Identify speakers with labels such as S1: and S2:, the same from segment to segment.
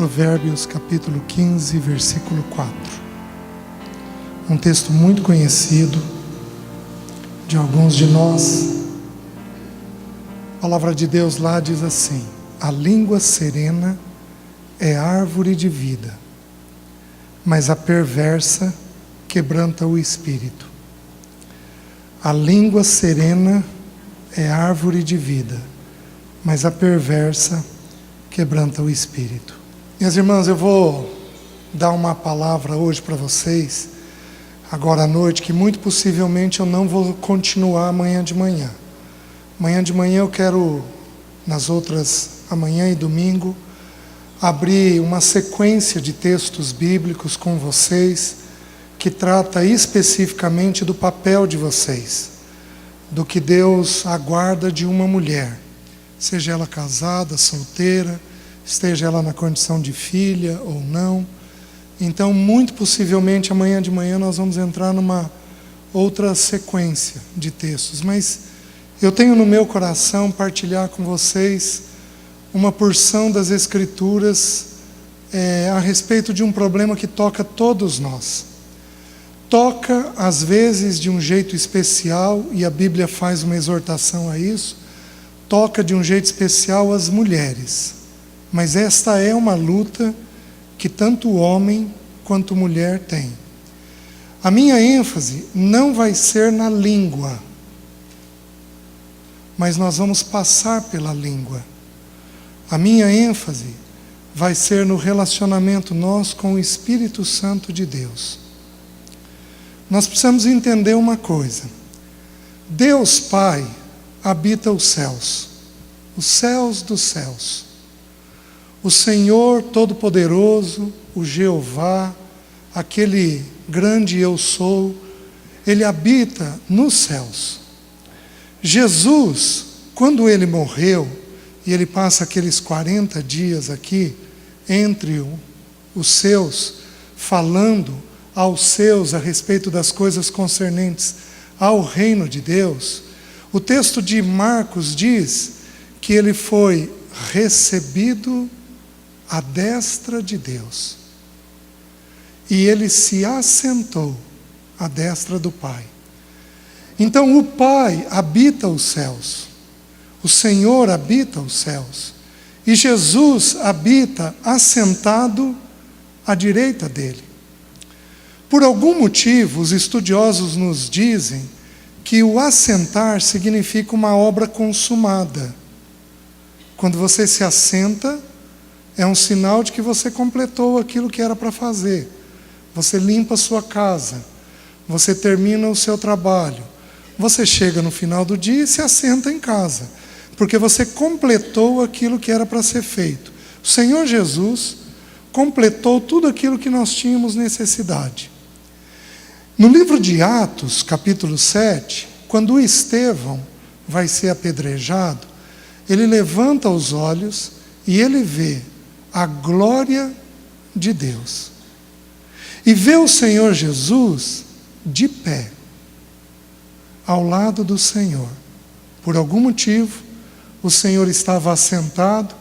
S1: Provérbios capítulo 15, versículo 4. Um texto muito conhecido de alguns de nós. A palavra de Deus lá diz assim: a língua serena é árvore de vida, mas a perversa quebranta o espírito. A língua serena é árvore de vida, mas a perversa quebranta o espírito. Minhas irmãs, eu vou dar uma palavra hoje para vocês, agora à noite, que muito possivelmente eu não vou continuar amanhã de manhã. Amanhã de manhã eu quero, nas outras, amanhã e domingo, abrir uma sequência de textos bíblicos com vocês, que trata especificamente do papel de vocês, do que Deus aguarda de uma mulher, seja ela casada, solteira, esteja ela na condição de filha ou não. Então, muito possivelmente, amanhã de manhã nós vamos entrar numa outra sequência de textos, mas eu tenho no meu coração partilhar com vocês uma porção das Escrituras a respeito de um problema que toca todos nós. Toca, às vezes, de um jeito especial, e a Bíblia faz uma exortação a isso, toca de um jeito especial as mulheres. Mas esta é uma luta que tanto homem quanto mulher tem. A minha ênfase não vai ser na língua, mas nós vamos passar pela língua. A minha ênfase vai ser no relacionamento nosso com o Espírito Santo de Deus. Nós precisamos entender uma coisa: Deus Pai habita os céus dos céus. O Senhor Todo-Poderoso, o Jeová, aquele grande eu sou, Ele habita nos céus. Jesus, quando Ele morreu, e Ele passa aqueles 40 dias aqui, entre os seus, falando aos seus a respeito das coisas concernentes ao reino de Deus, o texto de Marcos diz que Ele foi recebido à destra de Deus, e Ele se assentou à destra do Pai. Então o Pai habita os céus, o Senhor habita os céus, e Jesus habita assentado à direita dele. Por algum motivo, os estudiosos nos dizem que o assentar significa uma obra consumada. Quando você se assenta, é um sinal de que você completou aquilo que era para fazer. Você limpa a sua casa, você termina o seu trabalho, você chega no final do dia e se assenta em casa, porque você completou aquilo que era para ser feito. O Senhor Jesus completou tudo aquilo que nós tínhamos necessidade. No livro de Atos, capítulo 7, quando Estevão vai ser apedrejado, ele levanta os olhos e ele vê a glória de Deus. E vê o Senhor Jesus de pé, ao lado do Senhor. Por algum motivo, o Senhor estava assentado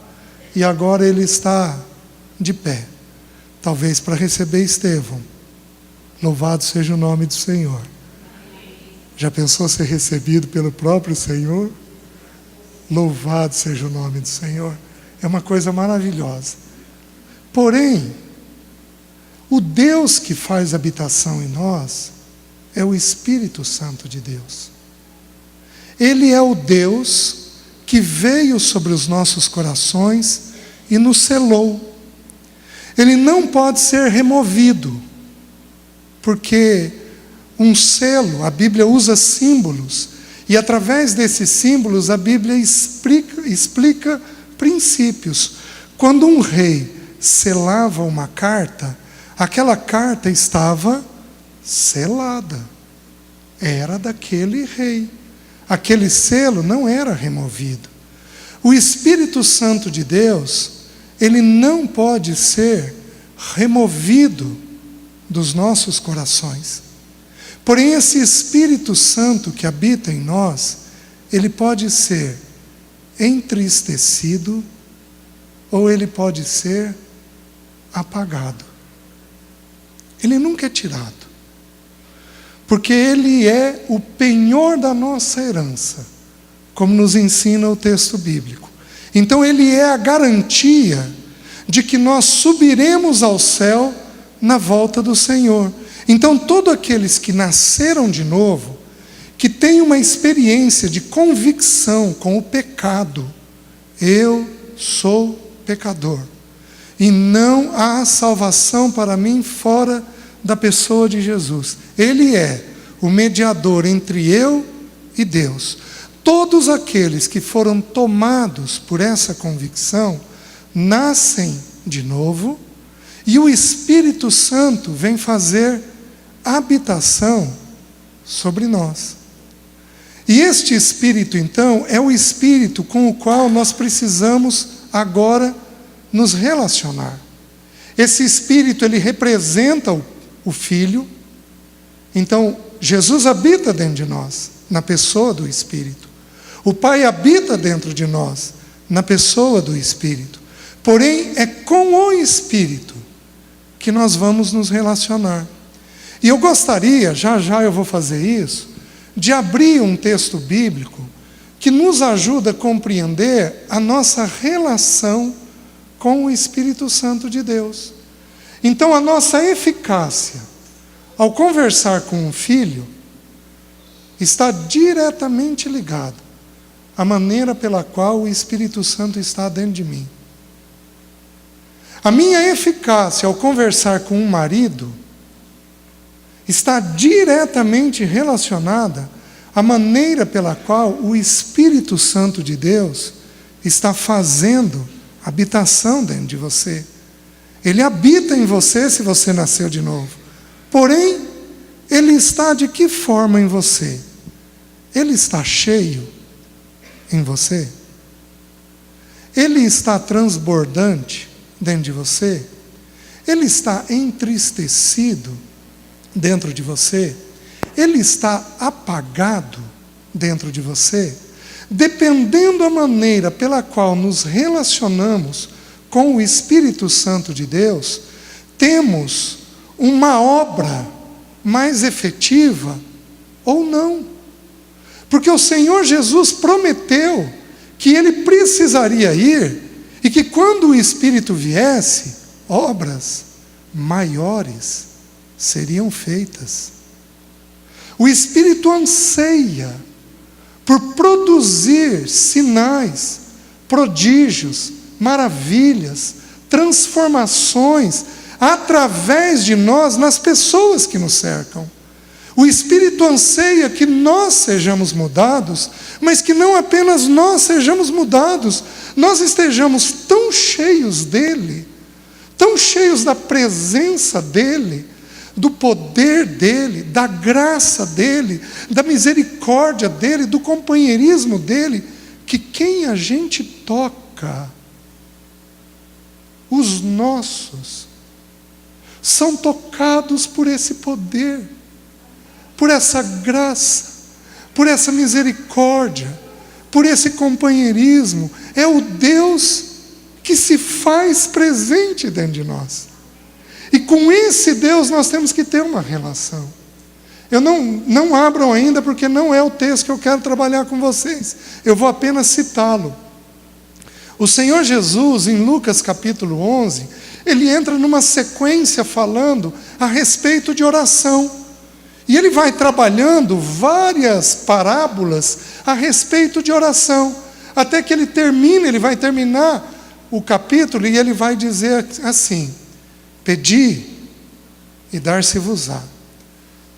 S1: e agora ele está de pé. Talvez para receber Estevão. Louvado seja o nome do Senhor. Já pensou ser recebido pelo próprio Senhor? Louvado seja o nome do Senhor. É uma coisa maravilhosa. Porém, o Deus que faz habitação em nós é o Espírito Santo de Deus. Ele é o Deus que veio sobre os nossos corações e nos selou. Ele não pode ser removido, porque um selo, a Bíblia usa símbolos, e através desses símbolos a Bíblia explica princípios. Quando um rei selava uma carta, aquela carta estava selada, era daquele rei, aquele selo não era removido. O Espírito Santo de Deus, ele não pode ser removido dos nossos corações. Porém, esse Espírito Santo que habita em nós, ele pode ser entristecido ou ele pode ser apagado. Ele nunca é tirado. Porque ele é o penhor da nossa herança, como nos ensina o texto bíblico. Então ele é a garantia de que nós subiremos ao céu na volta do Senhor. Então todos aqueles que nasceram de novo, que têm uma experiência de convicção com o pecado, eu sou pecador, e não há salvação para mim fora da pessoa de Jesus. Ele é o mediador entre eu e Deus. Todos aqueles que foram tomados por essa convicção, nascem de novo, e o Espírito Santo vem fazer habitação sobre nós. E este Espírito, então, é o Espírito com o qual nós precisamos agora nos relacionar. Esse Espírito, ele representa o Filho. Então, Jesus habita dentro de nós, na pessoa do Espírito. O Pai habita dentro de nós, na pessoa do Espírito. Porém, é com o Espírito que nós vamos nos relacionar. E eu gostaria, já eu vou fazer isso, de abrir um texto bíblico que nos ajuda a compreender a nossa relação com o Espírito Santo de Deus. Então, a nossa eficácia ao conversar com um filho está diretamente ligada à maneira pela qual o Espírito Santo está dentro de mim. A minha eficácia ao conversar com um marido está diretamente relacionada à maneira pela qual o Espírito Santo de Deus está fazendo habitação dentro de você. Ele habita em você se você nasceu de novo. Porém, ele está de que forma em você? Ele está cheio em você? Ele está transbordante dentro de você? Ele está entristecido dentro de você? Ele está apagado dentro de você? Dependendo da maneira pela qual nos relacionamos com o Espírito Santo de Deus, temos uma obra mais efetiva ou não. Porque o Senhor Jesus prometeu que Ele precisaria ir e que quando o Espírito viesse, obras maiores seriam feitas. O Espírito anseia por produzir sinais, prodígios, maravilhas, transformações através de nós nas pessoas que nos cercam. O Espírito anseia que nós sejamos mudados, mas que não apenas nós sejamos mudados, nós estejamos tão cheios dEle, tão cheios da presença dEle, do poder dEle, da graça dEle, da misericórdia dEle, do companheirismo dEle, que quem a gente toca, os nossos, são tocados por esse poder, por essa graça, por essa misericórdia, por esse companheirismo. É o Deus que se faz presente dentro de nós. E com esse Deus nós temos que ter uma relação. Eu não abram ainda, porque não é o texto que eu quero trabalhar com vocês. Eu vou apenas citá-lo. O Senhor Jesus, em Lucas capítulo 11, ele entra numa sequência falando a respeito de oração. E ele vai trabalhando várias parábolas a respeito de oração. Até que ele vai terminar o capítulo e ele vai dizer assim: pedi e dar-se-vos-á,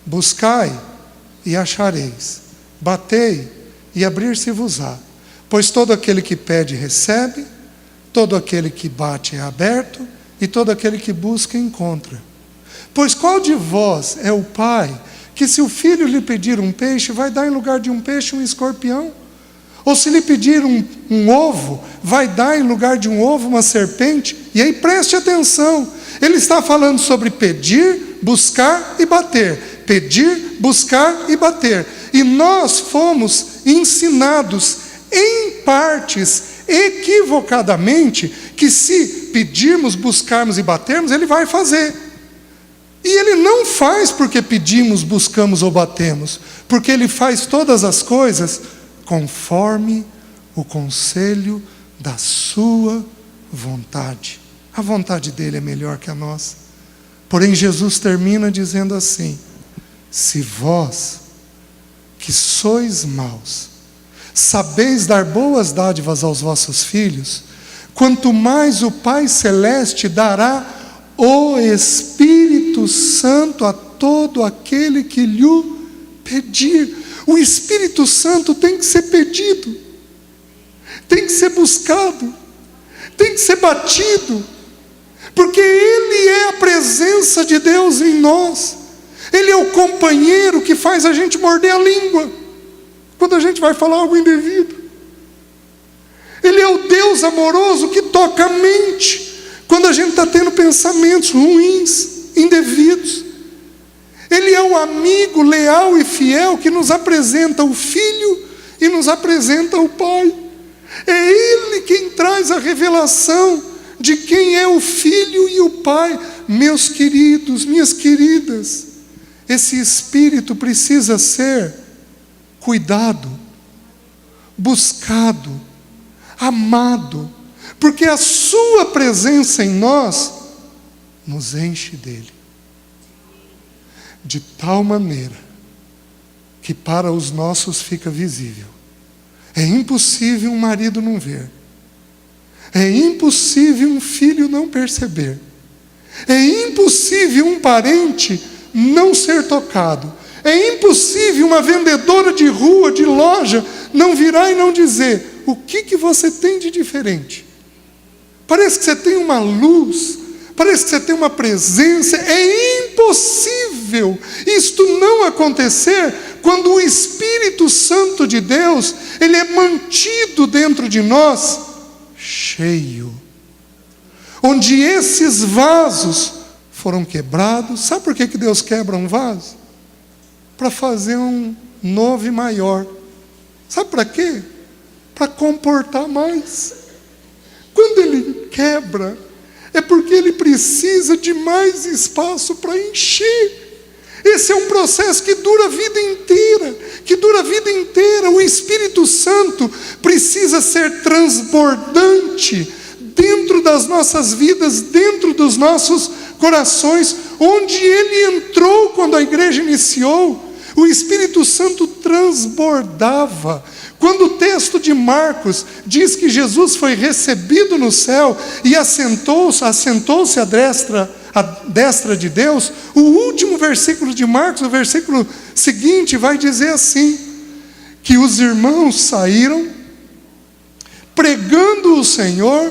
S1: buscai e achareis, batei e abrir-se-vos-á. Pois todo aquele que pede recebe, todo aquele que bate é aberto, e todo aquele que busca encontra. Pois qual de vós é o pai que, se o filho lhe pedir um peixe, vai dar em lugar de um peixe um escorpião? Ou se lhe pedir um ovo, vai dar em lugar de um ovo uma serpente? E aí preste atenção, ele está falando sobre pedir, buscar e bater. Pedir, buscar e bater. E nós fomos ensinados em partes, equivocadamente, que se pedirmos, buscarmos e batermos, Ele vai fazer. E Ele não faz porque pedimos, buscamos ou batemos, porque Ele faz todas as coisas conforme o conselho da sua vontade. A vontade dele é melhor que a nossa. Porém, Jesus termina dizendo assim: se vós, que sois maus, sabeis dar boas dádivas aos vossos filhos, quanto mais o Pai Celeste dará o Espírito Santo a todo aquele que lhe pedir. O Espírito Santo tem que ser pedido, tem que ser buscado, tem que ser batido, porque Ele é a presença de Deus em nós. Ele é o companheiro que faz a gente morder a língua quando a gente vai falar algo indevido. Ele é o Deus amoroso que toca a mente quando a gente está tendo pensamentos ruins, indevidos. Ele é o amigo leal e fiel que nos apresenta o Filho e nos apresenta o Pai. É Ele quem traz a revelação de quem é o Filho e o Pai. Meus queridos, minhas queridas, esse Espírito precisa ser cuidado, buscado, amado, porque a sua presença em nós nos enche dele, de tal maneira que para os nossos fica visível. É impossível um marido não ver, é impossível um filho não perceber, é impossível um parente não ser tocado, é impossível uma vendedora de rua, de loja, não virar e não dizer: o que você tem de diferente? Parece que você tem uma luz, parece que você tem uma presença. É impossível isto não acontecer quando o Espírito Santo de Deus, Ele é mantido dentro de nós, cheio. Onde esses vasos foram quebrados. Sabe por que Deus quebra um vaso? Para fazer um novo e maior. Sabe para quê? Para comportar mais. Quando Ele quebra, é porque Ele precisa de mais espaço para encher. Esse é um processo que dura a vida inteira, O Espírito Santo precisa ser transbordante dentro das nossas vidas, dentro dos nossos corações. Onde Ele entrou quando a igreja iniciou, o Espírito Santo transbordava. Quando o texto de Marcos diz que Jesus foi recebido no céu e assentou-se à destra de Deus, o último versículo de Marcos, o versículo seguinte, vai dizer assim: que os irmãos saíram pregando o Senhor,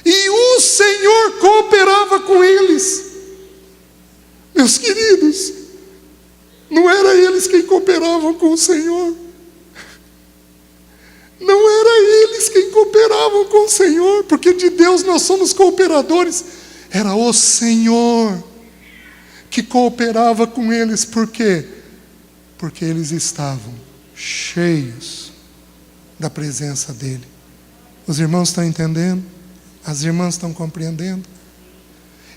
S1: e o Senhor cooperava com eles. Meus queridos, não era eles quem cooperavam com o Senhor. Não era eles quem cooperavam com o Senhor, porque de Deus nós somos cooperadores. Era o Senhor que cooperava com eles. Por quê? Porque eles estavam cheios da presença dEle. Os irmãos estão entendendo? As irmãs estão compreendendo?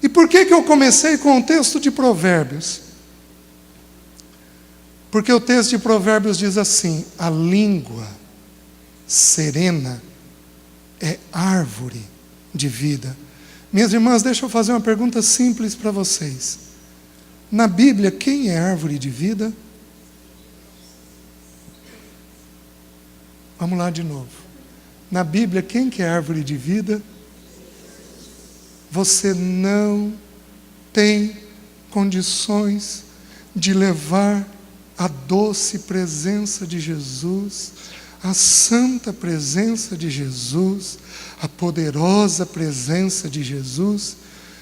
S1: E por que eu comecei com o texto de Provérbios? Porque o texto de Provérbios diz assim: a língua serena é árvore de vida. Minhas irmãs, deixa eu fazer uma pergunta simples para vocês. Na Bíblia, quem é árvore de vida? Vamos lá de novo. Na Bíblia, quem que é árvore de vida? Você não tem condições de levar a doce presença de Jesus, a santa presença de Jesus, a poderosa presença de Jesus,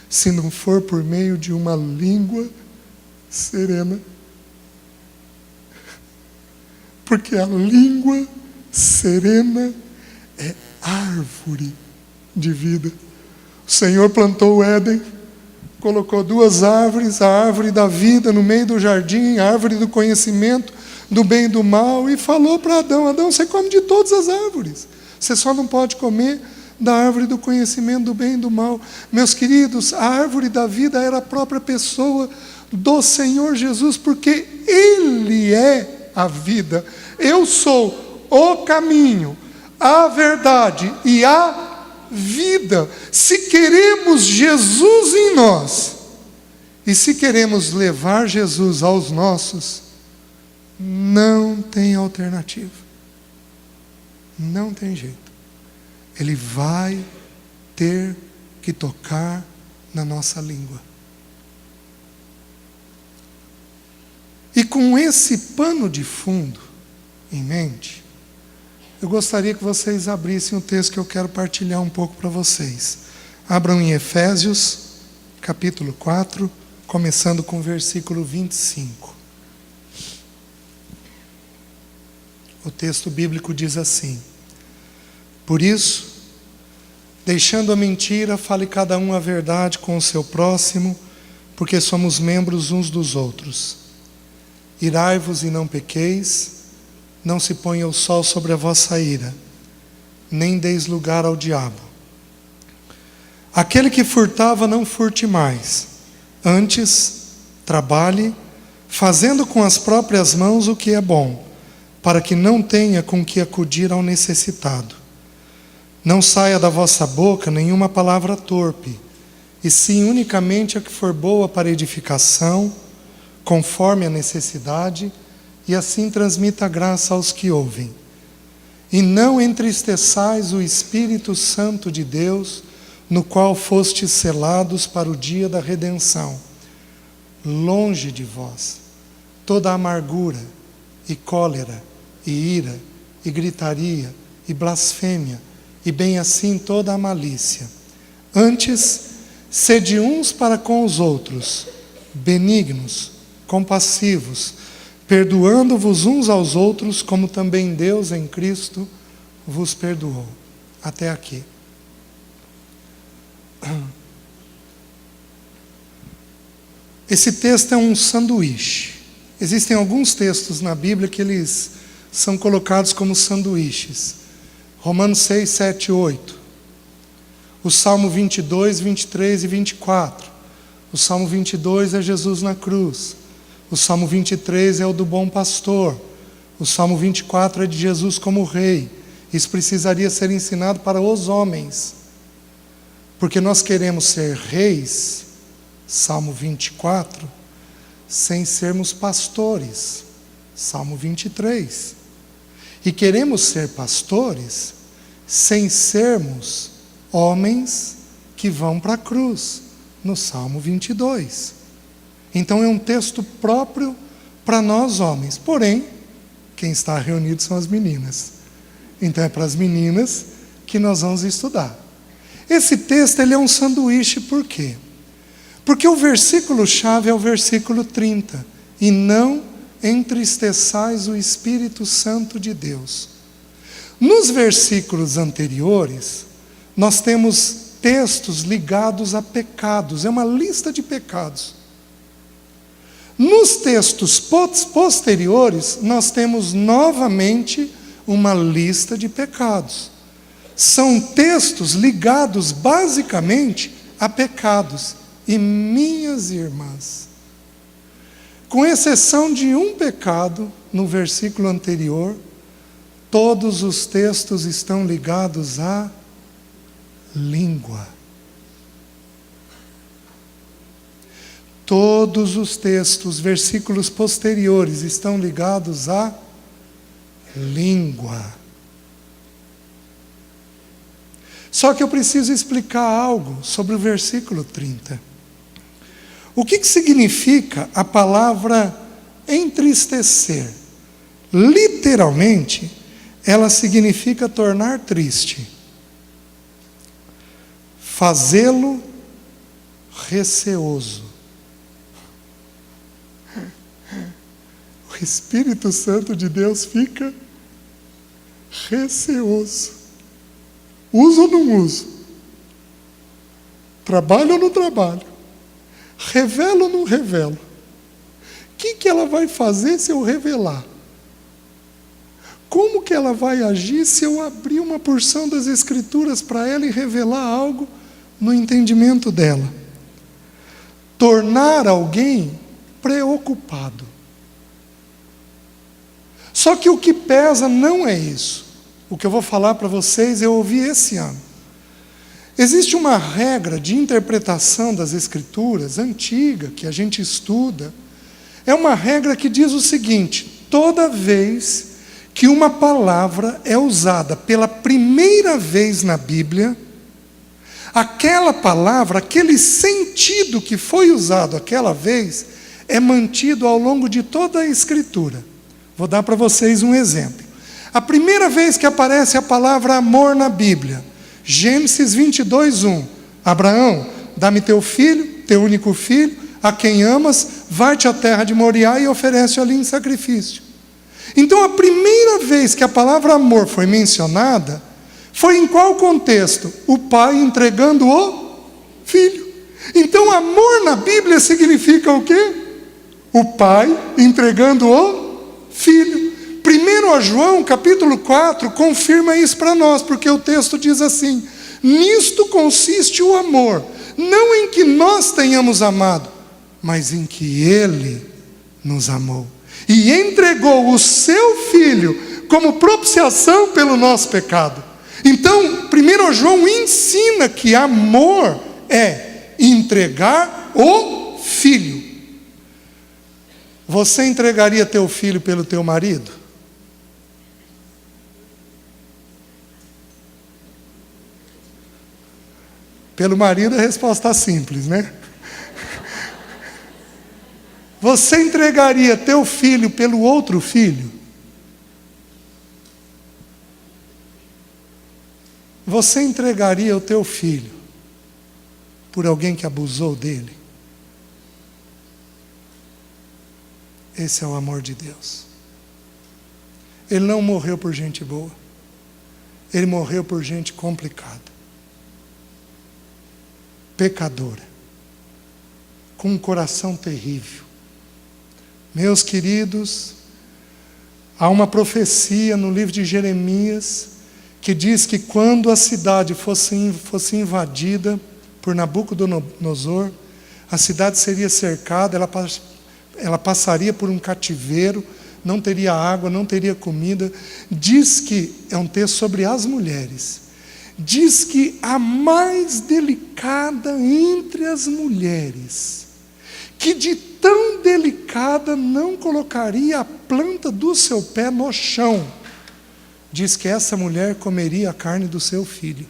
S1: se não for por meio de uma língua serena. Porque a língua serena é árvore de vida. O Senhor plantou o Éden, colocou duas árvores, a árvore da vida no meio do jardim, a árvore do conhecimento do bem e do mal, e falou para Adão: Adão, você come de todas as árvores, você só não pode comer da árvore do conhecimento do bem e do mal. Meus queridos, a árvore da vida era a própria pessoa do Senhor Jesus, porque Ele é a vida. Eu sou o caminho, a verdade e a vida. Se queremos Jesus em nós, e se queremos levar Jesus aos nossos, não tem alternativa. Não tem jeito. Ele vai ter que tocar na nossa língua. E com esse pano de fundo em mente, eu gostaria que vocês abrissem o texto que eu quero partilhar um pouco para vocês. Abram em Efésios, capítulo 4, começando com o versículo 25. O texto bíblico diz assim: por isso, deixando a mentira, fale cada um a verdade com o seu próximo, porque somos membros uns dos outros. Irai-vos e não pequeis, não se ponha o sol sobre a vossa ira, nem deis lugar ao diabo. Aquele que furtava, não furte mais, antes trabalhe, fazendo com as próprias mãos o que é bom, para que não tenha com que acudir ao necessitado. Não saia da vossa boca nenhuma palavra torpe, e sim unicamente a que for boa para edificação, conforme a necessidade, e assim transmita a graça aos que ouvem. E não entristeçais o Espírito Santo de Deus, no qual fostes selados para o dia da redenção. Longe de vós toda amargura, e cólera, e ira, e gritaria, e blasfêmia, e bem assim toda a malícia. Antes, sede uns para com os outros, benignos, compassivos, perdoando-vos uns aos outros, como também Deus em Cristo vos perdoou. Até aqui. Esse texto é um sanduíche. Existem alguns textos na Bíblia que eles são colocados como sanduíches. Romanos 6, 7, 8. O Salmo 22, 23 e 24. O Salmo 22 é Jesus na cruz. O Salmo 23 é o do bom pastor. O Salmo 24 é de Jesus como rei. Isso precisaria ser ensinado para os homens. Porque nós queremos ser reis, Salmo 24, sem sermos pastores, Salmo 23. E queremos ser pastores sem sermos homens que vão para a cruz, no Salmo 22. Então é um texto próprio para nós homens. Porém, quem está reunido são as meninas. Então é para as meninas que nós vamos estudar. Esse texto ele é um sanduíche, por quê? Porque o versículo-chave é o versículo 30. E não entristeçais o Espírito Santo de Deus. Nos versículos anteriores, nós temos textos ligados a pecados. É uma lista de pecados. Nos textos posteriores, nós temos novamente uma lista de pecados. São textos ligados basicamente a pecados. E minhas irmãs, com exceção de um pecado, no versículo anterior, todos os textos estão ligados à língua. Todos os textos, versículos posteriores, estão ligados à língua. Só que eu preciso explicar algo sobre o versículo 30. O que significa a palavra entristecer? Literalmente, ela significa tornar triste, fazê-lo receoso. O Espírito Santo de Deus fica receoso. Uso ou não uso? Trabalho ou não trabalho? Revelo ou não revelo? O que ela vai fazer se eu revelar? como que ela vai agir se eu abrir uma porção das Escrituras para ela e revelar algo no entendimento dela? Tornar alguém preocupado. Só que o que pesa não é isso. O que eu vou falar para vocês eu ouvi esse ano. Existe uma regra de interpretação das Escrituras, antiga, que a gente estuda. É uma regra que diz o seguinte: toda vez que uma palavra é usada pela primeira vez na Bíblia, aquela palavra, aquele sentido que foi usado aquela vez, é mantido ao longo de toda a Escritura. Vou dar para vocês um exemplo. A primeira vez que aparece a palavra amor na Bíblia, Gênesis 22:1. Abraão, dá-me teu filho, teu único filho, a quem amas, vai-te à terra de Moriá e oferece ali em sacrifício. Então, a primeira vez que a palavra amor foi mencionada, foi em qual contexto? O pai entregando o filho. Então, amor na Bíblia significa o quê? O pai entregando o filho. 1 João, capítulo 4, confirma isso para nós, porque o texto diz assim: nisto consiste o amor, não em que nós tenhamos amado, mas em que Ele nos amou e entregou o seu Filho como propiciação pelo nosso pecado. Então, 1 João ensina que amor é entregar o Filho. Você entregaria teu filho pelo teu marido? Pelo marido a resposta é simples, né? Você entregaria teu filho pelo outro filho? Você entregaria o teu filho por alguém que abusou dele? Esse é o amor de Deus. Ele não morreu por gente boa. Ele morreu por gente complicada, pecadora, com um coração terrível. Meus queridos, há uma profecia no livro de Jeremias que diz que quando a cidade fosse invadida por Nabucodonosor, a cidade seria cercada, ela passaria por um cativeiro, não teria água, não teria comida. Diz que, é um texto sobre as mulheres, diz que a mais delicada entre as mulheres, que de tão delicada não colocaria a planta do seu pé no chão, diz que essa mulher comeria a carne do seu filho.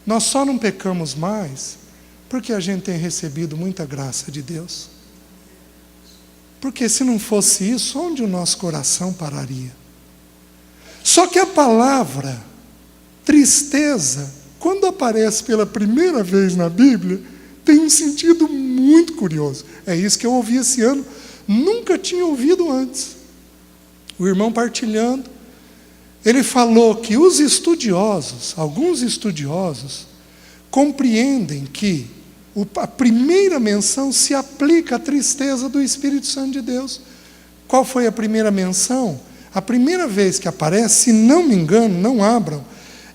S1: Nós só não pecamos mais porque a gente tem recebido muita graça de Deus. Porque se não fosse isso, onde o nosso coração pararia? Só que a palavra tristeza, quando aparece pela primeira vez na Bíblia, tem um sentido muito curioso. É isso que eu ouvi esse ano, nunca tinha ouvido antes. O irmão partilhando, ele falou que os estudiosos, alguns estudiosos, compreendem que a primeira menção se aplica à tristeza do Espírito Santo de Deus. Qual foi a primeira menção? A primeira vez que aparece, se não me engano, não abram,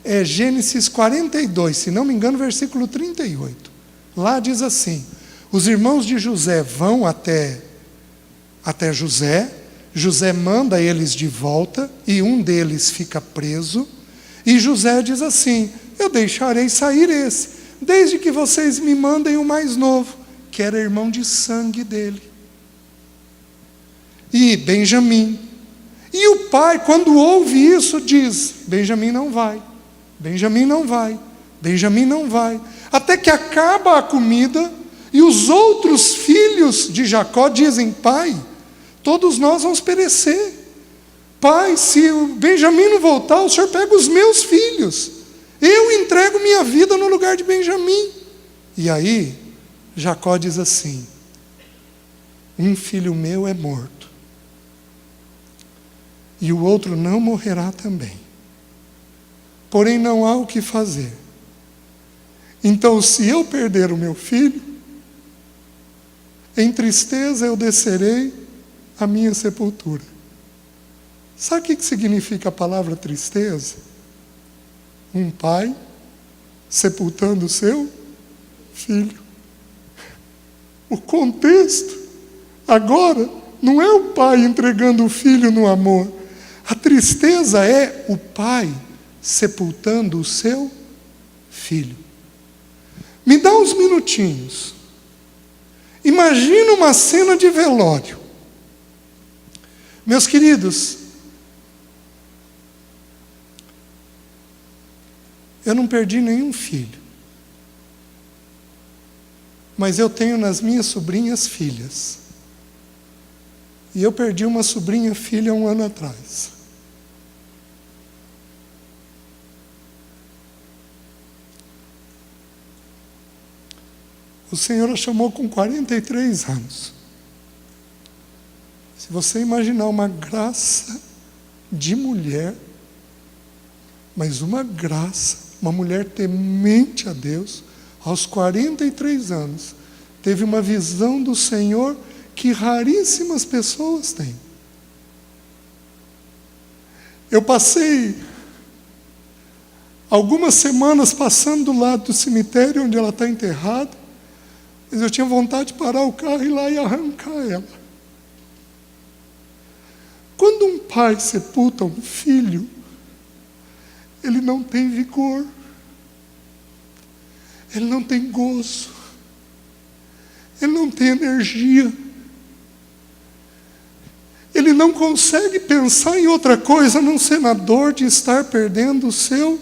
S1: é Gênesis 42, se não me engano, versículo 38. Lá diz assim: os irmãos de José vão até José, José manda eles de volta, e um deles fica preso, e José diz assim: eu deixarei sair esse, desde que vocês me mandem o mais novo, que era irmão de sangue dele. E Benjamim. E o pai, quando ouve isso, diz: Benjamim não vai, Benjamim não vai, Benjamim não vai. Até que acaba a comida, e os outros filhos de Jacó dizem: pai, todos nós vamos perecer. Pai, se o Benjamim não voltar, o senhor pega os meus filhos. Eu entrego minha vida no lugar de Benjamim. E aí, Jacó diz assim: um filho meu é morto, e o outro não morrerá também. Porém, não há o que fazer. Então, se eu perder o meu filho, em tristeza eu descerei à minha sepultura. Sabe o que significa a palavra tristeza? Um pai sepultando o seu filho. O contexto agora não é o pai entregando o filho no amor. A tristeza é o pai sepultando o seu filho. Me dá uns minutinhos. Imagina uma cena de velório. Meus queridos, eu não perdi nenhum filho. Mas eu tenho nas minhas sobrinhas filhas. E eu perdi uma sobrinha filha 1 ano atrás. O Senhor a chamou com 43 anos. Se você imaginar uma graça de mulher, mas uma graça, uma mulher temente a Deus, aos 43 anos, teve uma visão do Senhor que raríssimas pessoas têm. Eu passei algumas semanas passando do lado do cemitério onde ela está enterrada, mas eu tinha vontade de parar o carro e ir lá e arrancar ela. Quando um pai sepulta um filho, ele não tem vigor, ele não tem gozo, ele não tem energia, ele não consegue pensar em outra coisa a não ser na dor de estar perdendo o seu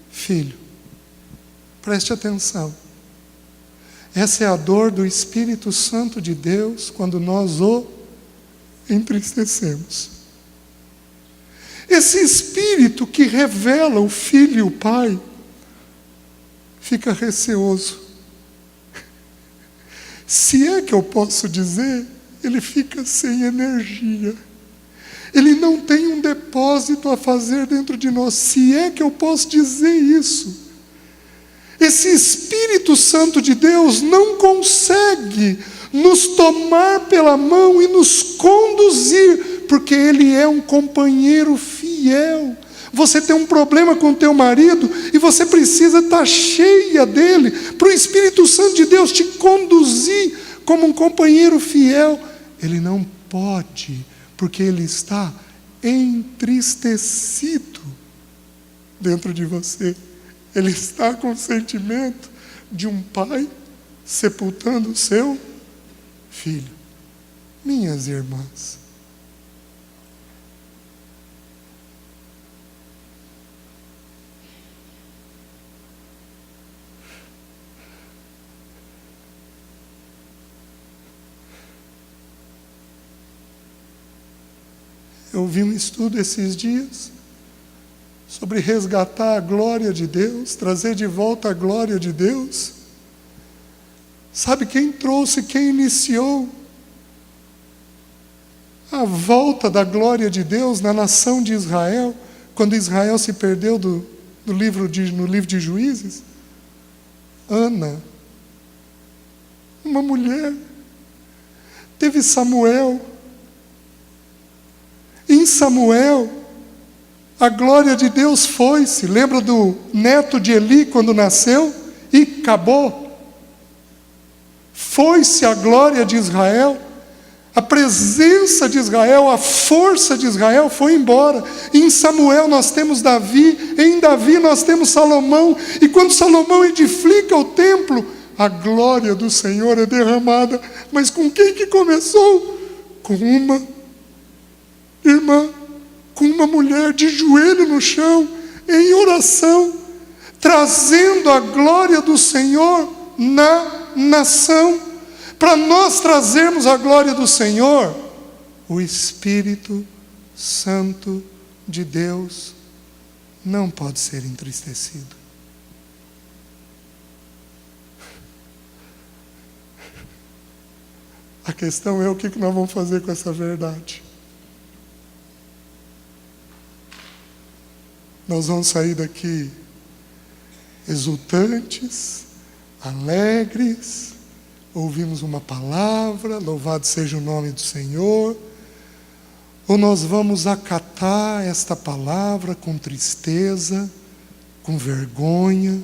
S1: filho. Preste atenção. Essa é a dor do Espírito Santo de Deus quando nós o entristecemos. Esse Espírito que revela o Filho e o Pai fica receoso. Se é que eu posso dizer, ele fica sem energia. Ele não tem um depósito a fazer dentro de nós. Se é que eu posso dizer isso. Esse Espírito Santo de Deus não consegue nos tomar pela mão e nos conduzir, porque Ele é um companheiro fiel. Você tem um problema com o teu marido e você precisa estar cheia dele, para o Espírito Santo de Deus te conduzir como um companheiro fiel. Ele não pode, porque ele está entristecido dentro de você. Ele está com o sentimento de um pai sepultando o seu filho. Minhas irmãs, eu vi um estudo esses dias sobre resgatar a glória de Deus, trazer de volta a glória de Deus. Sabe quem trouxe, quem iniciou a volta da glória de Deus na nação de Israel, quando Israel se perdeu no livro de Juízes? Ana, uma mulher. Teve Samuel. Em Samuel, a glória de Deus foi-se. Lembra do neto de Eli quando nasceu? E acabou. Foi-se a glória de Israel. A presença de Israel, a força de Israel foi embora. Em Samuel nós temos Davi, em Davi nós temos Salomão. E quando Salomão edifica o templo, a glória do Senhor é derramada. Mas com quem que começou? Com uma irmã, com uma mulher de joelho no chão, em oração, trazendo a glória do Senhor na nação. Para nós trazermos a glória do Senhor, o Espírito Santo de Deus não pode ser entristecido. A questão é o que nós vamos fazer com essa verdade. Nós vamos sair daqui exultantes, alegres, ouvimos uma palavra, louvado seja o nome do Senhor, Ou nós vamos acatar esta palavra com tristeza, com vergonha,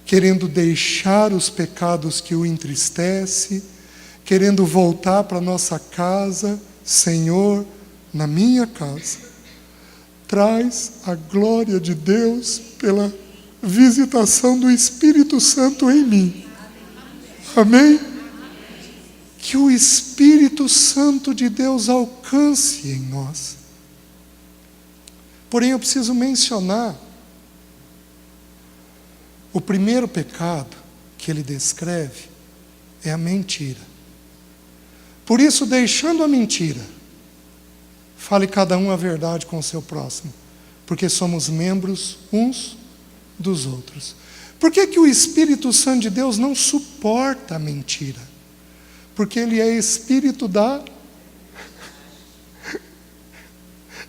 S1: querendo deixar os pecados que o entristece, querendo voltar para nossa casa, Senhor, na minha casa, traz a glória de Deus pela visitação do Espírito Santo em mim. Amém? Que o Espírito Santo de Deus alcance em nós. Porém, eu preciso mencionar o primeiro pecado que ele descreve é a mentira. Por isso, deixando a mentira, fale cada um a verdade com o seu próximo, porque somos membros uns dos outros. Por que que o Espírito Santo de Deus não suporta a mentira? Porque ele é espírito da...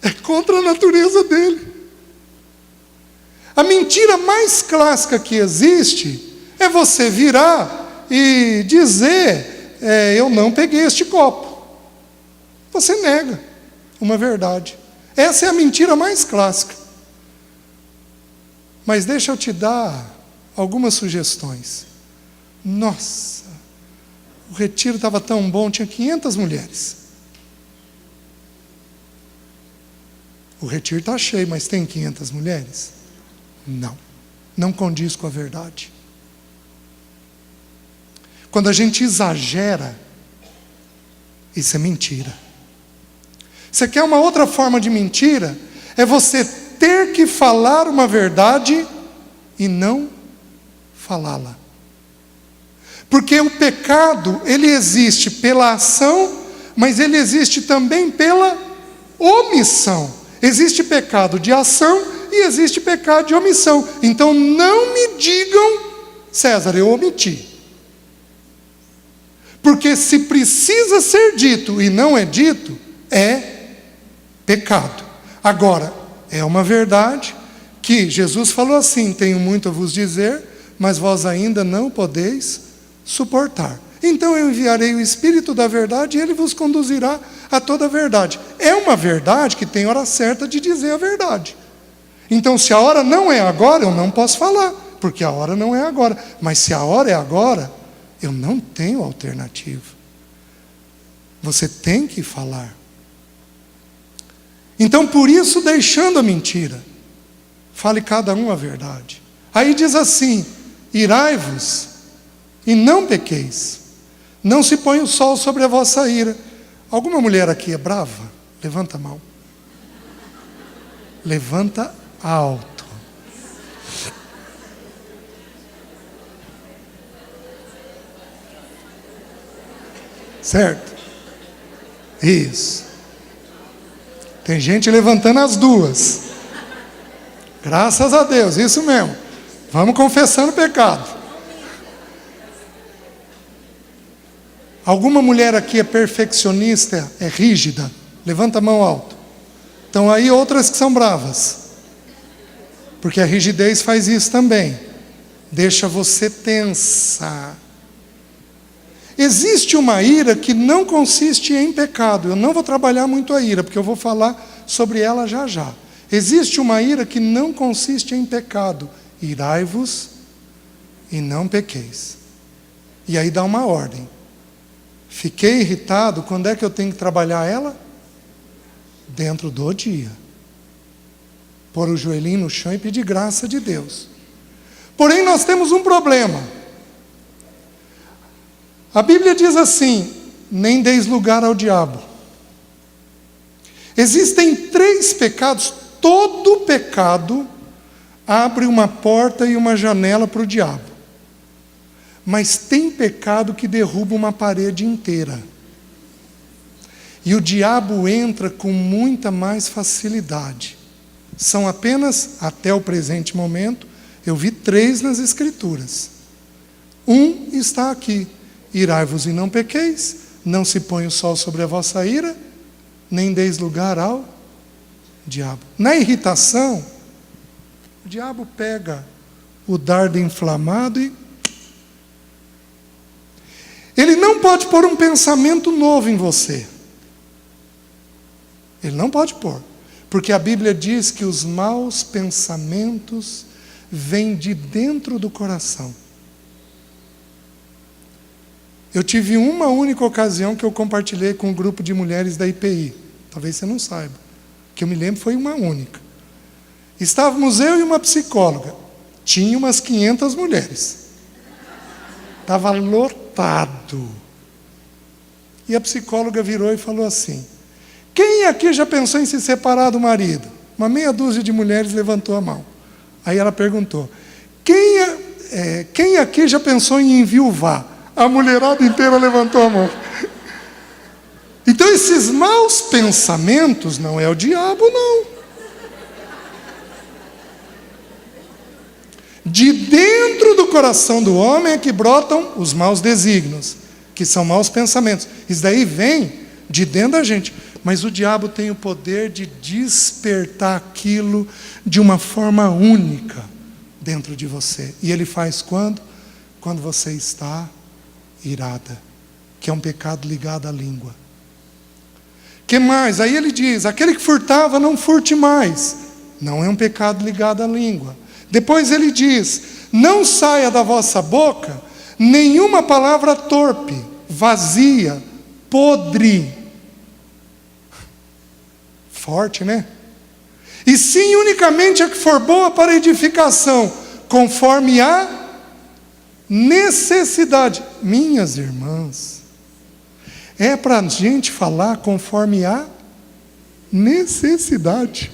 S1: é contra a natureza dele. A mentira mais clássica que existe é você virar e dizer, eu não peguei este copo. Você nega uma verdade. Essa é a mentira mais clássica. Mas deixa eu te dar algumas sugestões. Nossa, o retiro estava tão bom, tinha 500 mulheres. O retiro está cheio, mas tem 500 mulheres? Não, não condiz com a verdade. Quando a gente exagera, isso é mentira. Você quer uma outra forma de mentira? É você ter que falar uma verdade e não falá-la. Porque o pecado, ele existe pela ação, mas ele existe também pela omissão. Existe pecado de ação e existe pecado de omissão. Então não me digam, César, eu omiti. Porque se precisa ser dito e não é dito, é pecado. Agora, é uma verdade que Jesus falou assim, tenho muito a vos dizer, mas vós ainda não podeis suportar. Então eu enviarei o Espírito da verdade e ele vos conduzirá a toda a verdade. É uma verdade que tem hora certa de dizer a verdade. Então se a hora não é agora, eu não posso falar, porque a hora não é agora. Mas se a hora é agora, eu não tenho alternativa. Você tem que falar. Então por isso, deixando a mentira, fale cada um a verdade. Aí diz assim, irai-vos e não pequeis. Não se põe o sol sobre a vossa ira. Alguma mulher aqui é brava? Levanta a mão. Levanta alto. Certo? Isso. Tem gente levantando as duas. Graças a Deus, isso mesmo. Vamos confessando o pecado. Alguma mulher aqui é perfeccionista, é rígida? Levanta a mão alto. Então aí outras que são bravas. Porque a rigidez faz isso também. Deixa você tensa. Existe uma ira que não consiste em pecado. Eu não vou trabalhar muito a ira, porque eu vou falar sobre ela já já. Existe uma ira que não consiste em pecado. Irai-vos e não pequeis. E aí dá uma ordem. Fiquei irritado, quando é que eu tenho que trabalhar ela? Dentro do dia. Pôr o joelhinho no chão e pedir graça de Deus. Porém, nós temos um problema. A Bíblia diz assim, nem deis lugar ao diabo. Existem 3 pecados, todo pecado abre uma porta e uma janela para o diabo. Mas tem pecado que derruba uma parede inteira. E o diabo entra com muita mais facilidade. São apenas, até o presente momento, eu vi 3 nas Escrituras. Um está aqui. Irai-vos e não pequeis, não se põe o sol sobre a vossa ira, nem deis lugar ao diabo. Na irritação, o diabo pega o dardo inflamado e... ele não pode pôr um pensamento novo em você. Ele não pode pôr. Porque a Bíblia diz que os maus pensamentos vêm de dentro do coração. Eu tive uma única ocasião que eu compartilhei com um grupo de mulheres da IPI. Talvez você não saiba. Que eu me lembro foi uma única. Estávamos eu e uma psicóloga. Tinha umas 500 mulheres. Estava lotado. E a psicóloga virou e falou assim: quem aqui já pensou em se separar do marido? Uma meia dúzia de mulheres levantou a mão. Aí ela perguntou: quem aqui já pensou em enviuvar? A mulherada inteira levantou a mão. Então esses maus pensamentos não é o diabo, não. De dentro do coração do homem é que brotam os maus desígnios, que são maus pensamentos. Isso daí vem de dentro da gente. Mas o diabo tem o poder de despertar aquilo de uma forma única dentro de você. E ele faz quando? Quando você está irada, que é um pecado ligado à língua. Que mais? Aí ele diz: aquele que furtava, não furte mais. Não é um pecado ligado à língua. Depois ele diz: não saia da vossa boca nenhuma palavra torpe, vazia, podre. Forte, né? E sim unicamente a que for boa para edificação, conforme a necessidade. Minhas irmãs, é para a gente falar conforme a necessidade.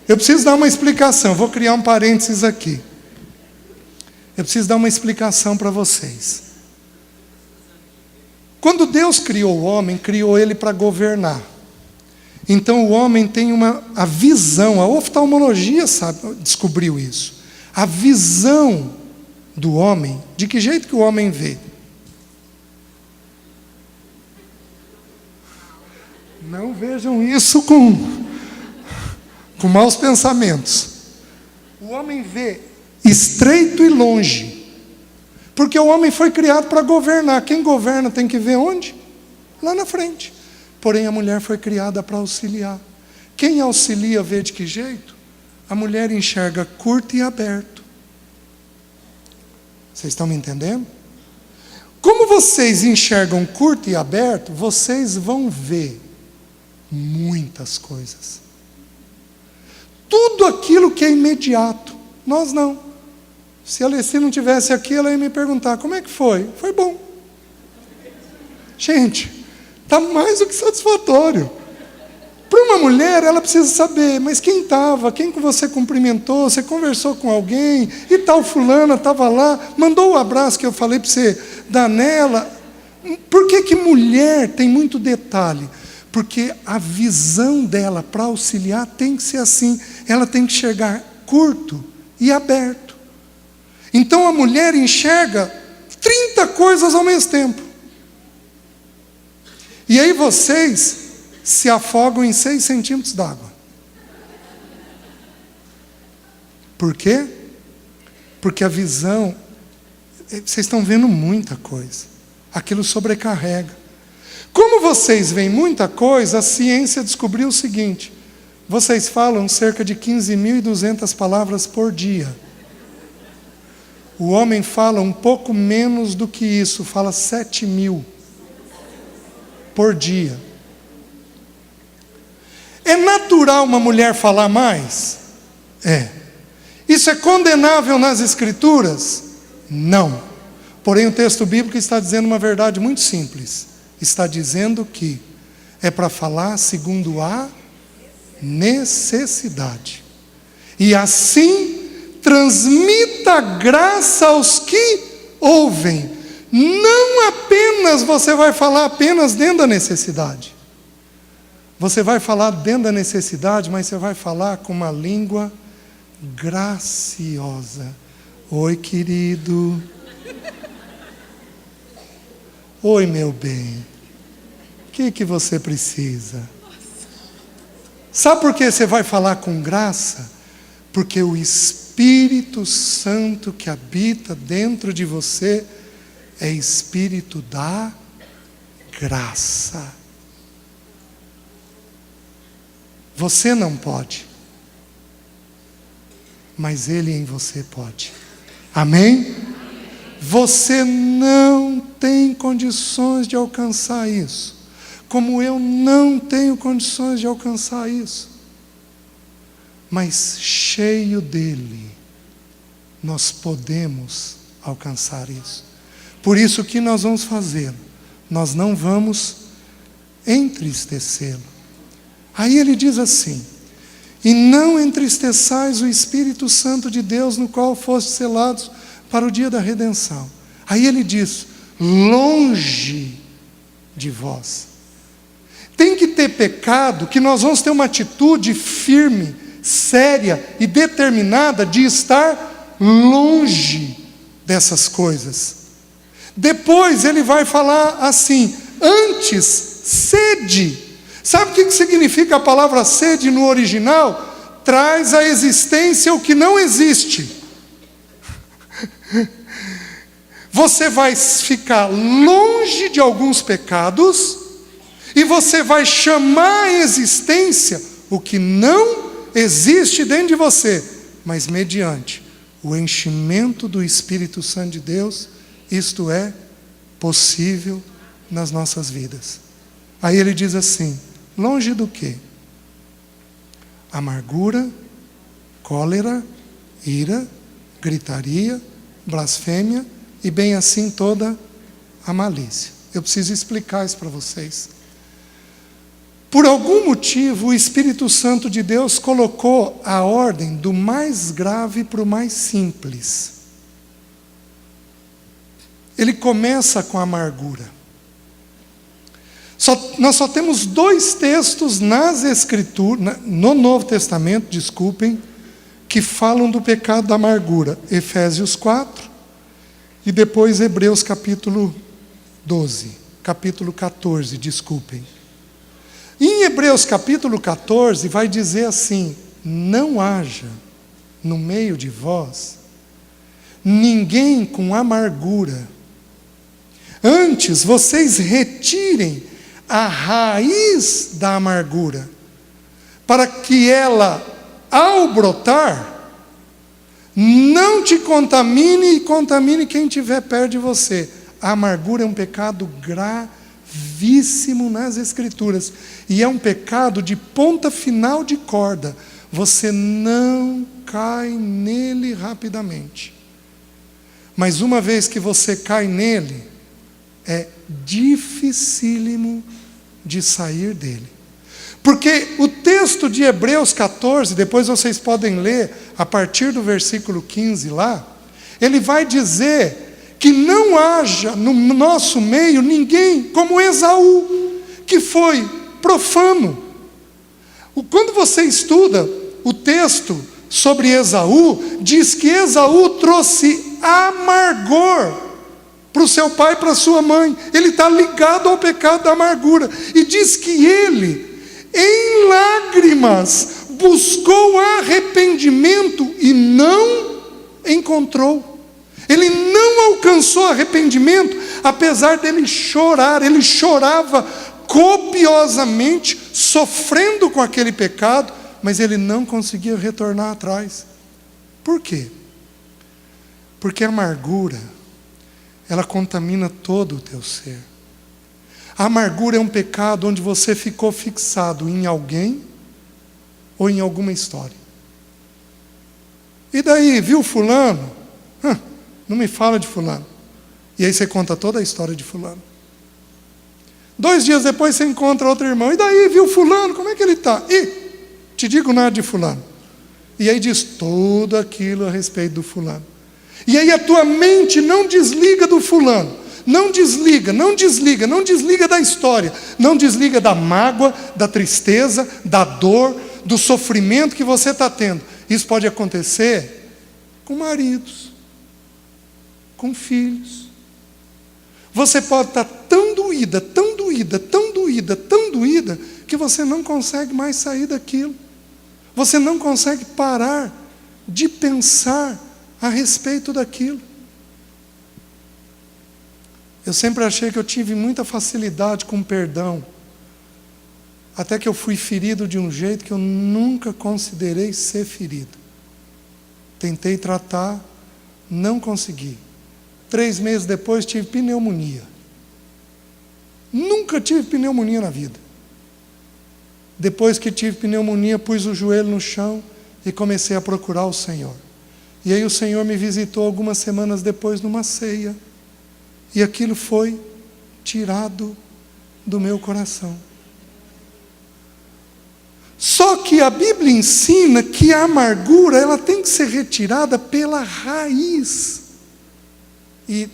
S1: Eu preciso dar uma explicação, vou criar um parênteses aqui. Eu preciso dar uma explicação para vocês. Quando Deus criou o homem, criou ele para governar. Então o homem tem a visão, a oftalmologia descobriu isso. A visão do homem, de que jeito que o homem vê? Não vejam isso com maus pensamentos. O homem vê estreito e longe. Porque o homem foi criado para governar. Quem governa tem que ver onde? Lá na frente. Porém, a mulher foi criada para auxiliar. Quem auxilia vê de que jeito? A mulher enxerga curto e aberto. Vocês estão me entendendo? Como vocês enxergam curto e aberto, vocês vão ver muitas coisas. Tudo aquilo que é imediato. Nós não. Se a Alessi não tivesse aqui, ela ia me perguntar: como é que foi? Foi bom. Gente, está mais do que satisfatório. Para uma mulher, ela precisa saber: mas quem estava? Quem que você cumprimentou? Você conversou com alguém? E tal fulana estava lá? Mandou o abraço que eu falei para você dar nela? Por que mulher tem muito detalhe? Porque a visão dela para auxiliar tem que ser assim. Ela tem que enxergar curto e aberto. Então a mulher enxerga 30 coisas ao mesmo tempo. E aí vocês se afogam em 6 centímetros d'água. Por quê? Porque a visão, vocês estão vendo muita coisa. Aquilo sobrecarrega. Como vocês veem muita coisa, a ciência descobriu o seguinte: vocês falam cerca de 15.200 palavras por dia. O homem fala um pouco menos do que isso, fala 7.000 por dia. É natural uma mulher falar mais? É. Isso é condenável nas Escrituras? Não. Porém, o texto bíblico está dizendo uma verdade muito simples. Está dizendo que é para falar segundo a necessidade. E assim transmita graça aos que ouvem. Não apenas você vai falar apenas dentro da necessidade. Você vai falar dentro da necessidade, mas você vai falar com uma língua graciosa. Oi, querido. Oi, meu bem. O que você precisa? Sabe por que você vai falar com graça? Porque o Espírito Santo que habita dentro de você é espírito da graça. Você não pode, mas Ele em você pode. Amém? Você não tem condições de alcançar isso, como eu não tenho condições de alcançar isso. Mas cheio dele, nós podemos alcançar isso. Por isso, o que nós vamos fazer? Nós não vamos entristecê-lo. Aí ele diz assim: e não entristeçais o Espírito Santo de Deus, no qual fostes selados para o dia da redenção. Aí ele diz: longe de vós. Tem que ter pecado que nós vamos ter uma atitude firme, séria e determinada de estar longe dessas coisas. Depois ele vai falar assim: antes, sede. Sabe o que significa a palavra sede no original? Traz à existência o que não existe. Você vai ficar longe de alguns pecados e você vai chamar à existência o que não existe dentro de você, mas mediante o enchimento do Espírito Santo de Deus, isto é possível nas nossas vidas. Aí ele diz assim: longe do quê? Amargura, cólera, ira, gritaria, blasfêmia e bem assim toda a malícia. Eu preciso explicar isso para vocês. Por algum motivo, o Espírito Santo de Deus colocou a ordem do mais grave para o mais simples. Ele começa com a amargura. Nós só temos 2 textos nas Escrituras, no Novo Testamento, desculpem, que falam do pecado da amargura. Efésios 4 e depois Hebreus capítulo 14, desculpem. Em Hebreus capítulo 14 vai dizer assim: não haja no meio de vós ninguém com amargura. Antes vocês retirem a raiz da amargura, para que ela, ao brotar, não te contamine e contamine quem estiver perto de você. A amargura é um pecado gravíssimo nas Escrituras, e é um pecado de ponta final de corda. Você não cai nele rapidamente, mas uma vez que você cai nele, é dificílimo de sair dele. Porque o texto de Hebreus 14, depois vocês podem ler, a partir do versículo 15 lá, ele vai dizer que não haja no nosso meio ninguém como Esaú, que foi profano. Quando você estuda o texto sobre Esaú, diz que Esaú trouxe amargor para o seu pai e para a sua mãe. Ele está ligado ao pecado da amargura. E diz que ele, em lágrimas, buscou arrependimento e não encontrou. Ele não alcançou arrependimento, apesar dele chorar. Ele chorava copiosamente, sofrendo com aquele pecado, mas ele não conseguia retornar atrás. Por quê? Porque a amargura, ela contamina todo o teu ser. A amargura é um pecado onde você ficou fixado em alguém ou em alguma história. E daí, viu fulano? Não me fala de fulano. E aí você conta toda a história de fulano. 2 dias depois você encontra outro irmão. E daí, viu fulano? Como é que ele está? Te digo nada de fulano. E aí diz tudo aquilo a respeito do fulano. E aí a tua mente não desliga do fulano, não desliga da história, não desliga da mágoa, da tristeza, da dor, do sofrimento que você está tendo. Isso pode acontecer com maridos, com filhos. Você pode estar tão doída, que você não consegue mais sair daquilo. Você não consegue parar de pensar a respeito daquilo. Eu sempre achei que eu tive muita facilidade com perdão, até que eu fui ferido de um jeito que eu nunca considerei ser ferido. Tentei tratar, não consegui. 3 meses depois tive pneumonia. Nunca tive pneumonia na vida. Depois que tive pneumonia, pus o joelho no chão e comecei a procurar o Senhor. E aí o Senhor me visitou algumas semanas depois numa ceia. E aquilo foi tirado do meu coração. Só que a Bíblia ensina que a amargura, ela tem que ser retirada pela raiz. E,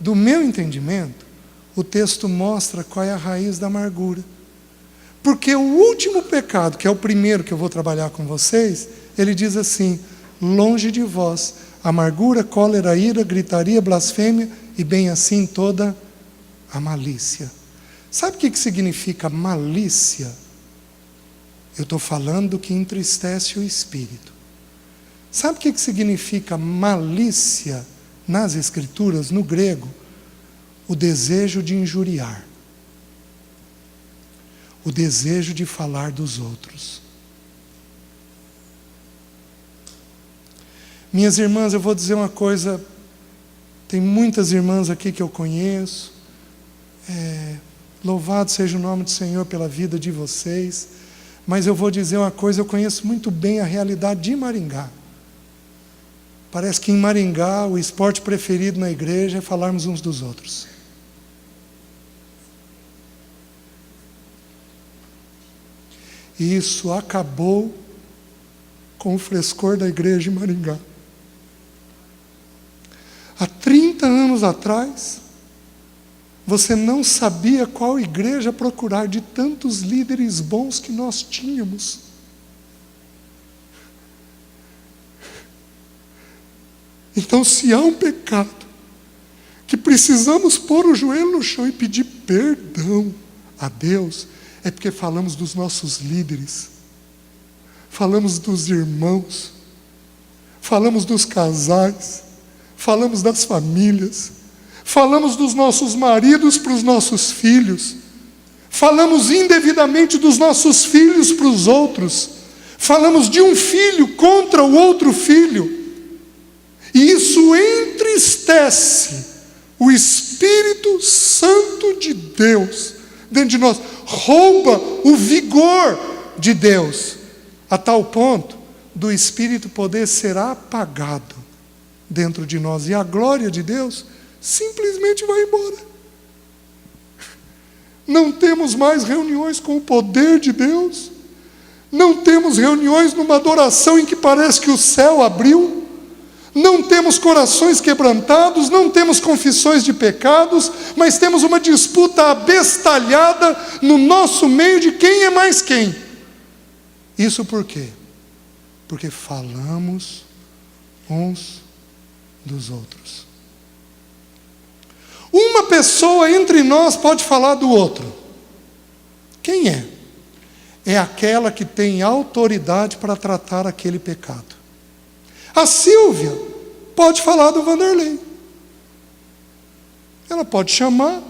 S1: do meu entendimento, o texto mostra qual é a raiz da amargura. Porque o último pecado, que é o primeiro que eu vou trabalhar com vocês, ele diz assim: longe de vós, amargura, cólera, ira, gritaria, blasfêmia, e bem assim toda a malícia. Sabe o que significa malícia? Eu estou falando do que entristece o espírito. Sabe o que significa malícia nas Escrituras, no grego? O desejo de injuriar. O desejo de falar dos outros. Minhas irmãs, eu vou dizer uma coisa. Tem muitas irmãs aqui que eu conheço. Louvado seja o nome do Senhor pela vida de vocês. Mas eu vou dizer uma coisa, eu conheço muito bem a realidade de Maringá. Parece que em Maringá o esporte preferido na igreja é falarmos uns dos outros. E isso acabou com o frescor da igreja de Maringá. Há 30 anos atrás, você não sabia qual igreja procurar de tantos líderes bons que nós tínhamos. Então, se há um pecado que precisamos pôr o joelho no chão e pedir perdão a Deus, é porque falamos dos nossos líderes, falamos dos irmãos, falamos dos casais, falamos das famílias, falamos dos nossos maridos para os nossos filhos, falamos indevidamente dos nossos filhos para os outros, falamos de um filho contra o outro filho, e isso entristece o Espírito Santo de Deus dentro de nós, rouba o vigor de Deus, a tal ponto do Espírito poder ser apagado dentro de nós, e a glória de Deus simplesmente vai embora. Não temos mais reuniões com o poder de Deus, não temos reuniões numa adoração em que parece que o céu abriu, não temos corações quebrantados, não temos confissões de pecados, mas temos uma disputa abestalhada no nosso meio de quem é mais quem. Isso por quê? Porque falamos uns dos outros. Uma pessoa entre nós pode falar do outro. Quem é? É aquela que tem autoridade para tratar aquele pecado. A Silvia pode falar do Vanderlei. Ela pode chamar,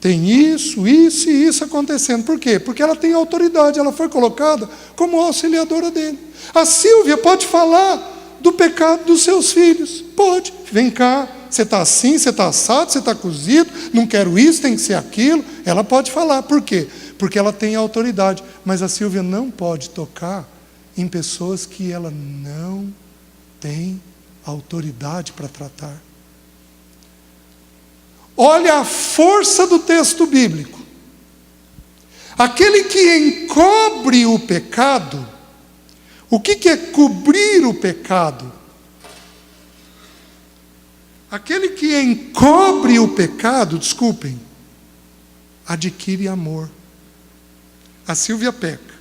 S1: tem isso e isso acontecendo. Por quê? Porque ela tem autoridade, ela foi colocada como auxiliadora dele. A Silvia pode falar do pecado dos seus filhos. Pode. Vem cá, você está assim, você está assado, você está cozido, não quero isso, tem que ser aquilo. Ela pode falar. Por quê? Porque ela tem autoridade. Mas a Silvia não pode tocar em pessoas que ela não tem autoridade para tratar. Olha a força do texto bíblico. Aquele que encobre o pecado, o que é cobrir o pecado? Aquele que encobre o pecado, desculpem, adquire amor. A Silvia peca.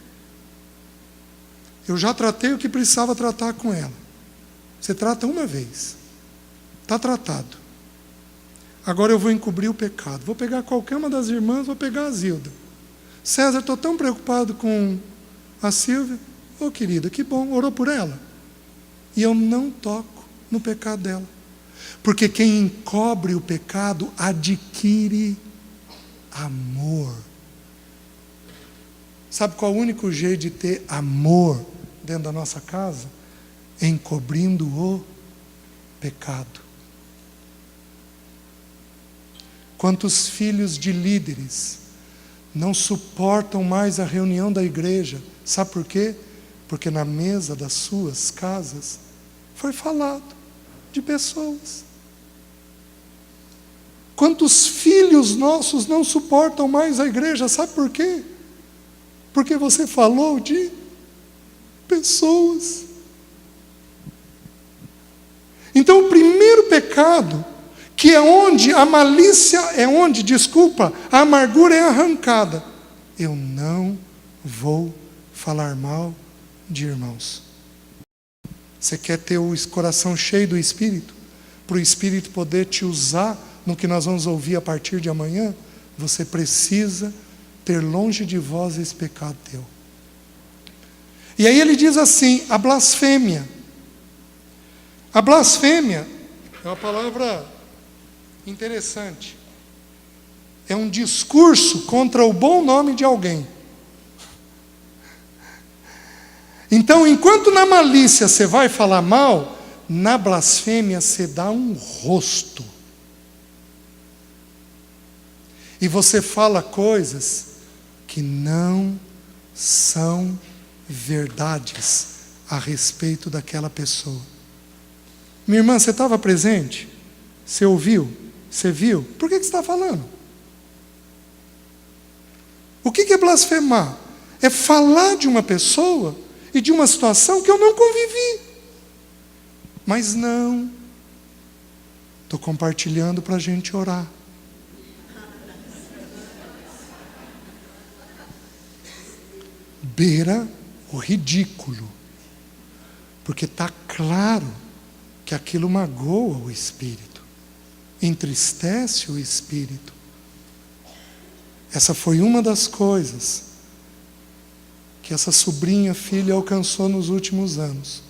S1: Eu já tratei o que precisava tratar com ela. Você trata uma vez. Está tratado. Agora eu vou encobrir o pecado. Vou pegar qualquer uma das irmãs, vou pegar a Zilda. César, estou tão preocupado com a Silvia. Querida, que bom, orou por ela. E eu não toco no pecado dela. Porque quem encobre o pecado adquire amor. Sabe qual é o único jeito de ter amor dentro da nossa casa? Encobrindo o pecado. Quantos filhos de líderes não suportam mais a reunião da igreja? Sabe por quê? Porque na mesa das suas casas foi falado de pessoas. Quantos filhos nossos não suportam mais a igreja? Sabe por quê? Porque você falou de pessoas. Então o primeiro pecado, que é onde a malícia, a amargura é arrancada. Eu não vou falar mal de irmãos. Você quer ter o coração cheio do Espírito? Para o Espírito poder te usar no que nós vamos ouvir a partir de amanhã? Você precisa ter longe de vós esse pecado teu. E aí ele diz assim, a blasfêmia. A blasfêmia é uma palavra interessante. É um discurso contra o bom nome de alguém. Então, enquanto na malícia você vai falar mal, na blasfêmia você dá um rosto. E você fala coisas que não são verdades a respeito daquela pessoa. Minha irmã, você estava presente? Você ouviu? Você viu? Por que você está falando? O que é blasfemar? É falar de uma pessoa e de uma situação que eu não convivi. Mas não. Estou compartilhando para a gente orar. Beira o ridículo. Porque está claro que aquilo magoa o espírito. Entristece o espírito. Essa foi uma das coisas que essa sobrinha, filha, alcançou nos últimos anos.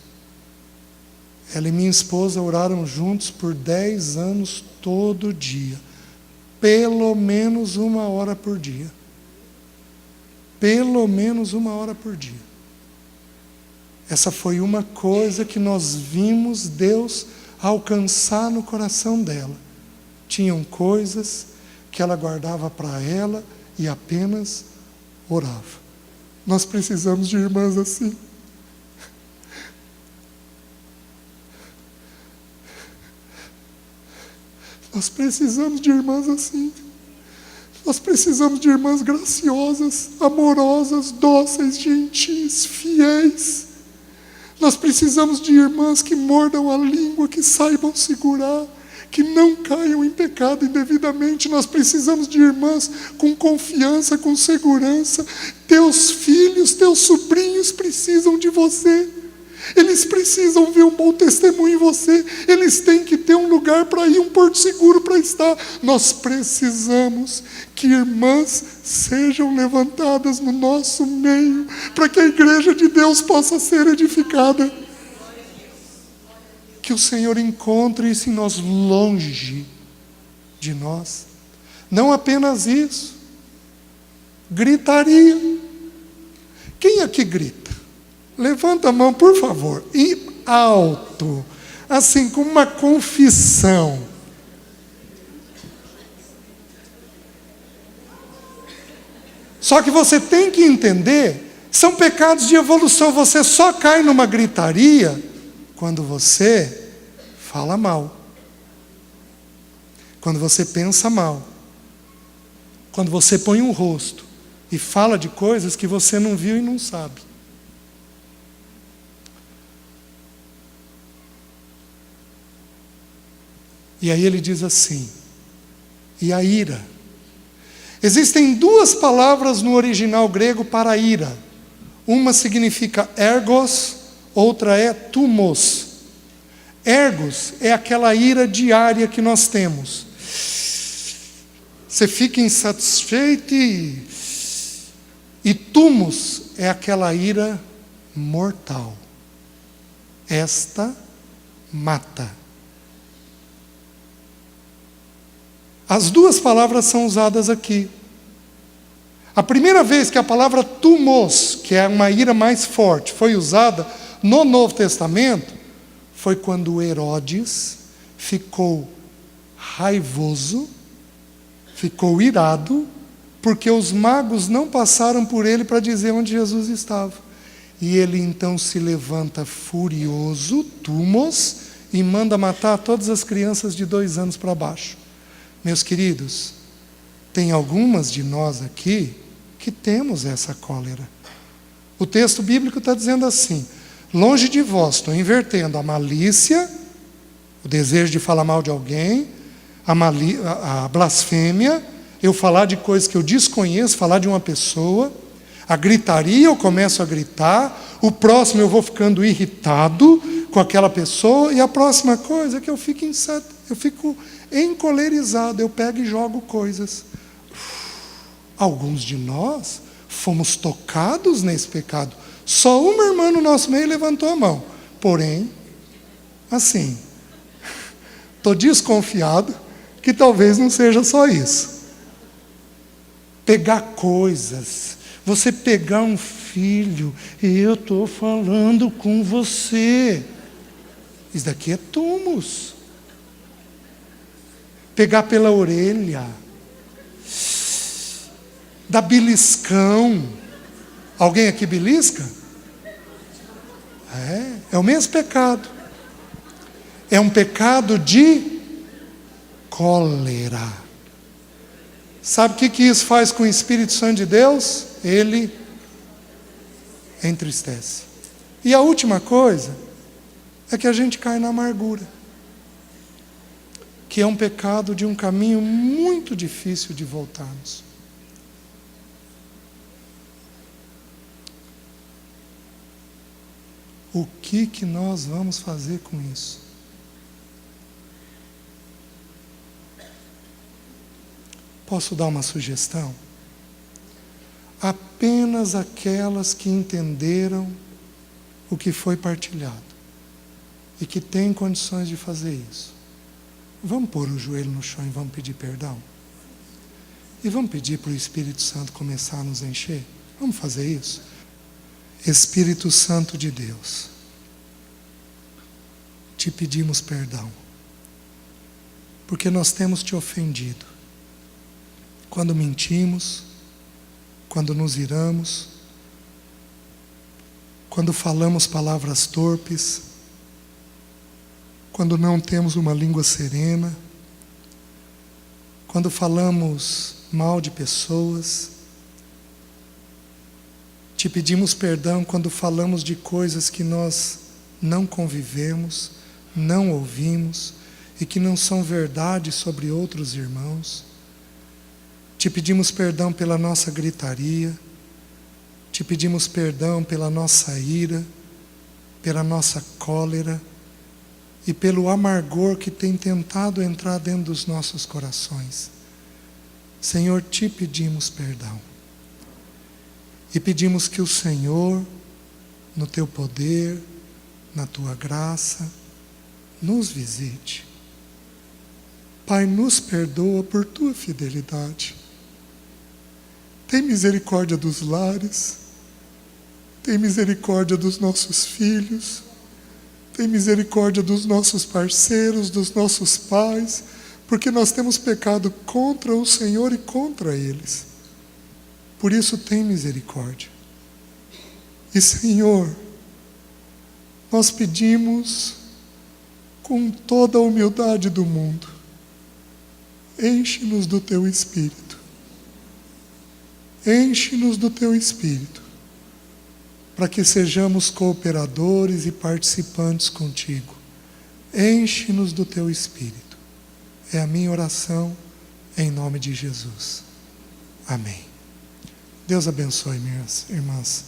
S1: Ela e minha esposa oraram juntos por 10 anos todo dia. Pelo menos 1 hora por dia. Pelo menos 1 hora por dia. Essa foi uma coisa que nós vimos Deus alcançar no coração dela. Tinham coisas que ela guardava para ela e apenas orava. Nós precisamos de irmãs assim. Nós precisamos de irmãs assim. Nós precisamos de irmãs graciosas, amorosas, dóceis, gentis, fiéis. Nós precisamos de irmãs que mordam a língua, que saibam segurar, que não caiam em pecado indevidamente. Nós precisamos de irmãs com confiança, com segurança. Teus filhos, teus sobrinhos precisam de você. Eles precisam ver um bom testemunho em você. Eles têm que ter um lugar para ir, um porto seguro para estar. Nós precisamos que irmãs sejam levantadas no nosso meio, para que a igreja de Deus possa ser edificada. Que o Senhor encontre isso em nós, longe de nós. Não apenas isso. Gritaria. Quem aqui grita? Levanta a mão, por favor. E alto. Assim, com uma confissão. Só que você tem que entender, são pecados de evolução. Você só cai numa gritaria quando você fala mal, quando você pensa mal, quando você põe um rosto e fala de coisas que você não viu e não sabe. E aí ele diz assim, e a ira. Existem 2 palavras no original grego para ira. Uma significa ergos, outra é thumos. Ergos é aquela ira diária que nós temos. Você fica insatisfeito e thumos é aquela ira mortal. Esta mata. As duas palavras são usadas aqui. A primeira vez que a palavra tumos, que é uma ira mais forte, foi usada no Novo Testamento, foi quando Herodes ficou raivoso, ficou irado, porque os magos não passaram por ele para dizer onde Jesus estava. E ele então se levanta furioso, tumos, e manda matar todas as crianças de 2 anos para baixo. Meus queridos, tem algumas de nós aqui que temos essa cólera. O texto bíblico está dizendo assim: longe de vós, estou invertendo a malícia, o desejo de falar mal de alguém, a blasfêmia, eu falar de coisas que eu desconheço, falar de uma pessoa, a gritaria, eu começo a gritar, o próximo eu vou ficando irritado com aquela pessoa, e a próxima coisa é que eu fico encolerizado, eu pego e jogo coisas. Alguns de nós fomos tocados nesse pecado. Só uma irmã no nosso meio levantou a mão. Porém, assim, estou desconfiado que talvez não seja só isso. Pegar coisas, você pegar um filho, e eu estou falando com você. Isso daqui é tumos. Pegar pela orelha, dar beliscão. Alguém aqui belisca? É o mesmo pecado. É um pecado de cólera. Sabe o que isso faz com o Espírito Santo de Deus? Ele entristece. E a última coisa é que a gente cai na amargura, que é um pecado de um caminho muito difícil de voltarmos. O que nós vamos fazer com isso? Posso dar uma sugestão? Apenas aquelas que entenderam o que foi partilhado e que têm condições de fazer isso. Vamos pôr o joelho no chão e vamos pedir perdão? E vamos pedir para o Espírito Santo começar a nos encher? Vamos fazer isso? Espírito Santo de Deus, te pedimos perdão, porque nós temos te ofendido, quando mentimos, quando nos iramos, quando falamos palavras torpes, quando não temos uma língua serena, quando falamos mal de pessoas. Te pedimos perdão quando falamos de coisas que nós não convivemos, não ouvimos e que não são verdade sobre outros irmãos. Te pedimos perdão pela nossa gritaria, te pedimos perdão pela nossa ira, pela nossa cólera e pelo amargor que tem tentado entrar dentro dos nossos corações. Senhor, te pedimos perdão. E pedimos que o Senhor, no teu poder, na tua graça, nos visite. Pai, nos perdoa por tua fidelidade. Tem misericórdia dos lares, tem misericórdia dos nossos filhos, tem misericórdia dos nossos parceiros, dos nossos pais, porque nós temos pecado contra o Senhor e contra eles. Por isso, tem misericórdia. E, Senhor, nós pedimos com toda a humildade do mundo, enche-nos do teu Espírito. Enche-nos do teu Espírito, para que sejamos cooperadores e participantes contigo. Enche-nos do teu Espírito. É a minha oração, em nome de Jesus. Amém. Deus abençoe, minhas irmãs.